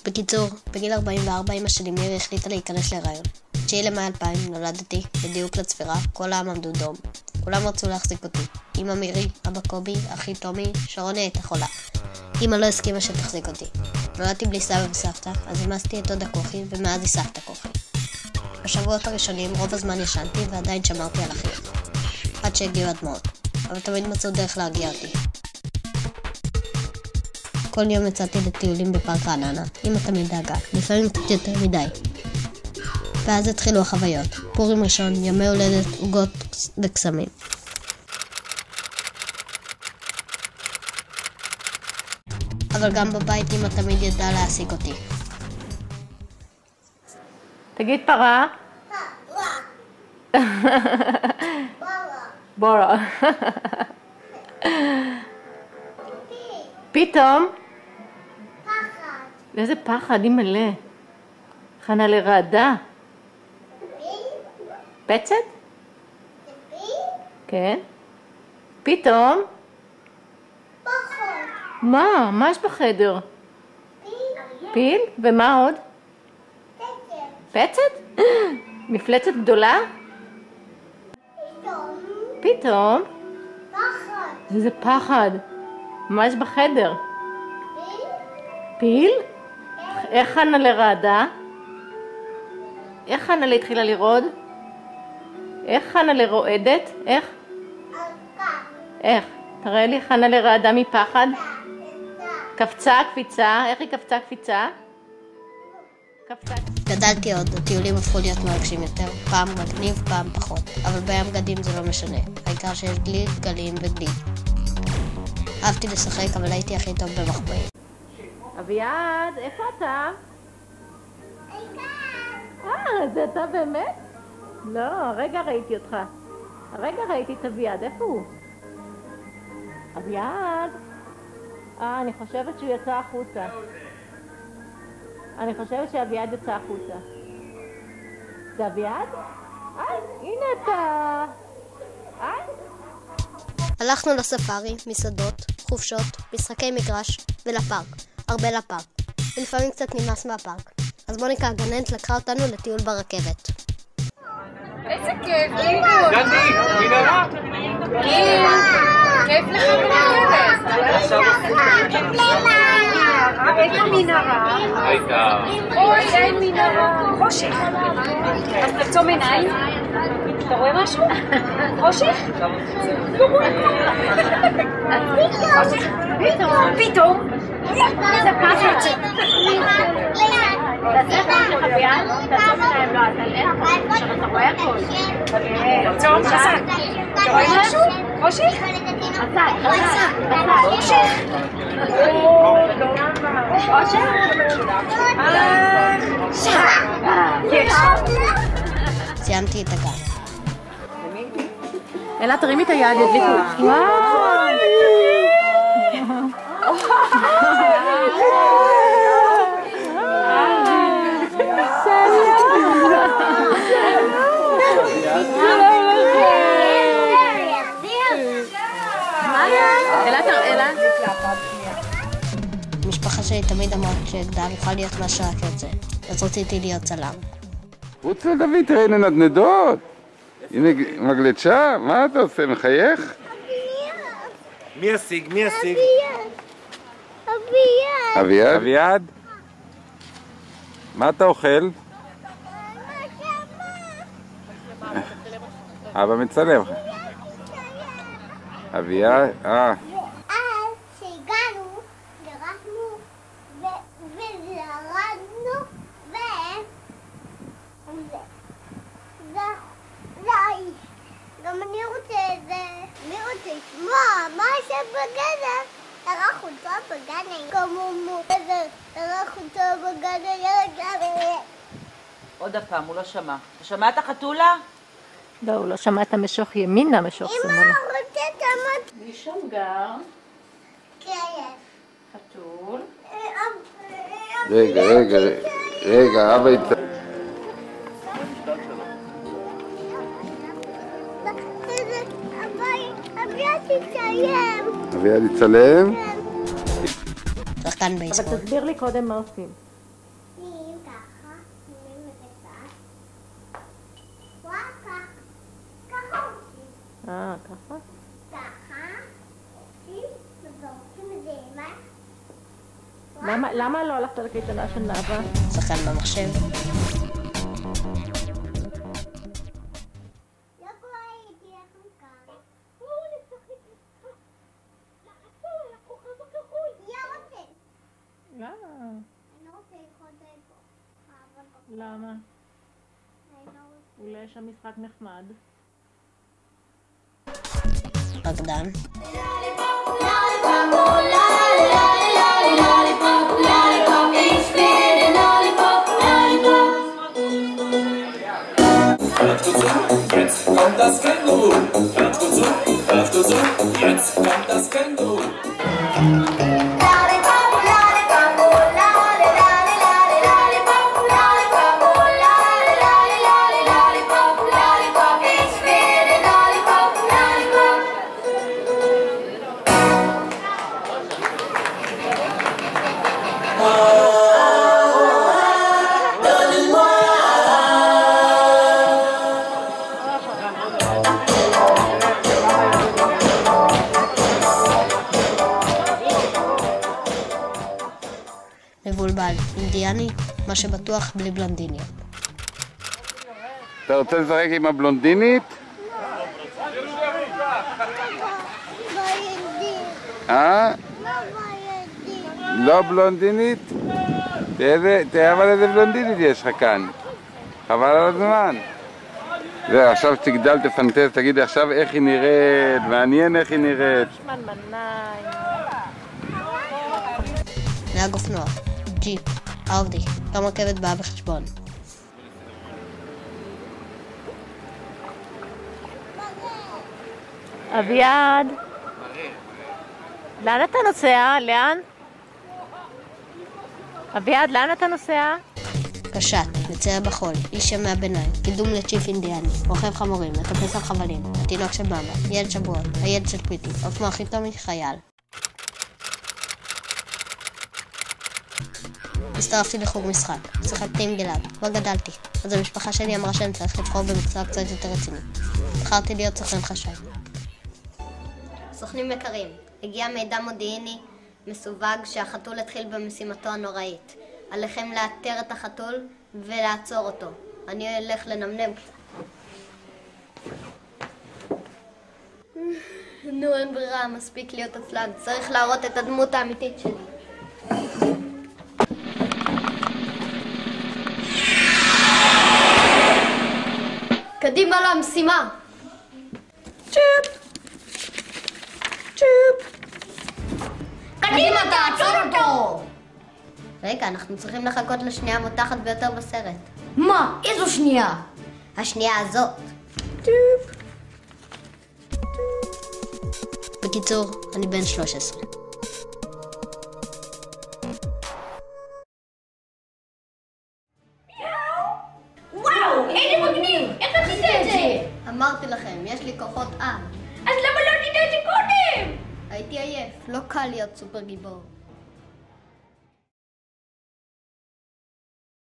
בקיצור, בגיל 44 אמא שלי מירי החליטה להיכנס להיריון. 9 למאי 2000 נולדתי, בדיוק לצפירה, כל העם עמדו דום. כולם רצו להחזיק אותי. אמא מירי, אבא קובי, אחי תומי, שרוני הייתה חולה. אמא לא הסכימה שתחזיק אותי. נולדתי בלי סבא וסבתא, אז אימסתי את דודה כוכי, ומאז היא סבתא כוכי. בשבועות הראשונים רוב הזמן ישנתי ועדיין שמרתי על אחי. עד שהגיעו הדמעות, אבל תמיד מצאו דרך להגיע אותי. כל יום יצאתי לטיולים בפארק רעננה, אמא תמיד דאגה, לפעמים קצת יותר מדי. ואז התחילו החוויות, פורים ראשון, ימי הולדת, עוגות וקסמים. אבל גם בבית אמא תמיד ידעה להעסיק אותי. תגיד פרה. בורה. פתאום? פחד. איזה פחד, היא מלא. חנה לרעדה. פצת? כן. פתאום? פחד. מה? מה יש בחדר? פיל? ומה עוד? פצת? מפלצת גדולה? פתאום? פחד. איזה פחד. מה יש בחדר? פיל? איך חנה לרעדה? איך חנה התחילה לרעוד? איך חנה לרועדת? איך? איך? תראה לי חנה לרעדה מפחד. קפצה קפיצה. איך היא קפצה קפיצה? גדלתי עוד, הטיולים הפכו להיות מרגשים יותר, פעם מגניב, פעם פחות, אבל בים גדים זה לא משנה, העיקר שיש גליל, גלים וגליל. אהבתי לשחק, אבל הייתי הכי טוב במחבואים. אביעד, איפה אתה? זה אתה באמת? לא, הרגע ראיתי אותך. הרגע ראיתי את אביעד, איפה הוא? אביעד? אני חושבת שהוא יצא החוצה. אני חושבת שאביעד יצא החוצה. זה אביעד? הנה אתה. הלכנו לספארי, מסעדות, חופשות, משחקי מגרש ולפארק. הרבה לפארק. ולפעמים קצת נמאס מהפארק. אז מוניקה הגננת לקחה אותנו לטיול ברכבת. איזה כיף, לימון! גדי, מנהרה! כיף לך ברכבת! איזה מנהרה? הייתה. אוי, אין מנהרה. חושך. אז תעצום עיניים. אתה רואה משהו? חושך? פתאום. איזה פחד. תעשה את הולך לך ביד, תעצום עיניים, לא, אז אין עכשיו אתה רואה הכל. תעצום חזק. אתה רואה משהו? חושך? חזק, חושך. סיימתי את הגן. אלה, תרימי את היד, ידליקו. וואו! המשפחה שלי תמיד אמרה כשגדל אוכל להיות מה שרק יוצא, אז רציתי להיות צלם. רוץ לדוד, תראה, הנה נדנדות. הנה מגלצ'ה, מה אתה עושה, מחייך? מי ישיג? מי ישיג? אביעד. אביעד? אביעד? מה אתה אוכל? אבא מצלם. אביעד? אז שהגענו, דרכנו וזרדנו גם אני רוצה את זה. אני רוצה לשמוע מה שבגדר. ערך אותו בגן כמומו. ערך אותו בגן ילד. עוד הפעם, הוא לא שמע. אתה שמע את החתולה? לא, הוא לא שמע את המשוך ימינה, משוך שמאלה. אמא, רוצה את המות. מי שם גר? כלב. חתול. רגע, אבא יצא. תצלם. אביעד יצלם? שחקן בייסבול. אבל תסביר לי קודם מה עושים. ככה? ככה. וזורקים את זה, מה? למה לא הלכת לקייטנה של נאווה? שחקן במחשב. לא כבר הייתי לכם כאן. למה? אני לא רוצה ללכות פה. למה? אולי יש שם משחק נחמד. רקדן. Jetzt kommt das Känguru. Hört gut zu, jetzt kommt das Känguru. מבולבל, אינדיאני, מה שבטוח בלי בלונדיניות. אתה רוצה לשחק עם הבלונדינית? לא בלונדינית? תראה אבל איזה בלונדינית יש לך כאן. חבל על הזמן. זהו, עכשיו שתגדל תפנטז, תגיד לי עכשיו איך היא נראית, מעניין איך היא נראית. נהג אופנוע, ג'יפ, אאודי, גם רכבת באה בחשבון. אביעד, לאן אתה נוסע? לאן? אביעד, לאן אתה נוסע? קשת, מצייר בחול, איש ימי הביניים, קידום לצ'יף אינדיאני, רוכב חמורים, מטפס על חבלים, התינוק של במבה, ילד שבועות, הילד של פריטי, אופנוע הכי טומי, חייל. הצטרפתי לחוג משחק, שיחקתי עם גלעד, בה גדלתי, אז המשפחה שלי אמרה שאני צריך לבחור במקצוע קצת יותר רציני. בחרתי להיות סוכן חשאי. סוכנים יקרים, הגיע מידע מודיעיני מסווג שהחתול התחיל במשימתו הנוראית. עליכם לאתר את החתול ולעצור אותו. אני אלך לנמנם קצת. נו, אין ברירה, מספיק להיות עצלן. צריך להראות את הדמות האמיתית שלי. קדימה למשימה! צ'ופ! צ'ופ! קדימה, תעצור אותו! רגע, אנחנו צריכים לחכות לשנייה המותחת ביותר בסרט. מה? איזו שנייה? השנייה הזאת. צ'ופ! בקיצור, אני בן 13. וואו, איזה מגניב! איך עשית את זה? אמרתי לכם, יש לי כוחות על. אז למה לא עשית את זה קודם? הייתי עייף, לא קל להיות סופר גיבור.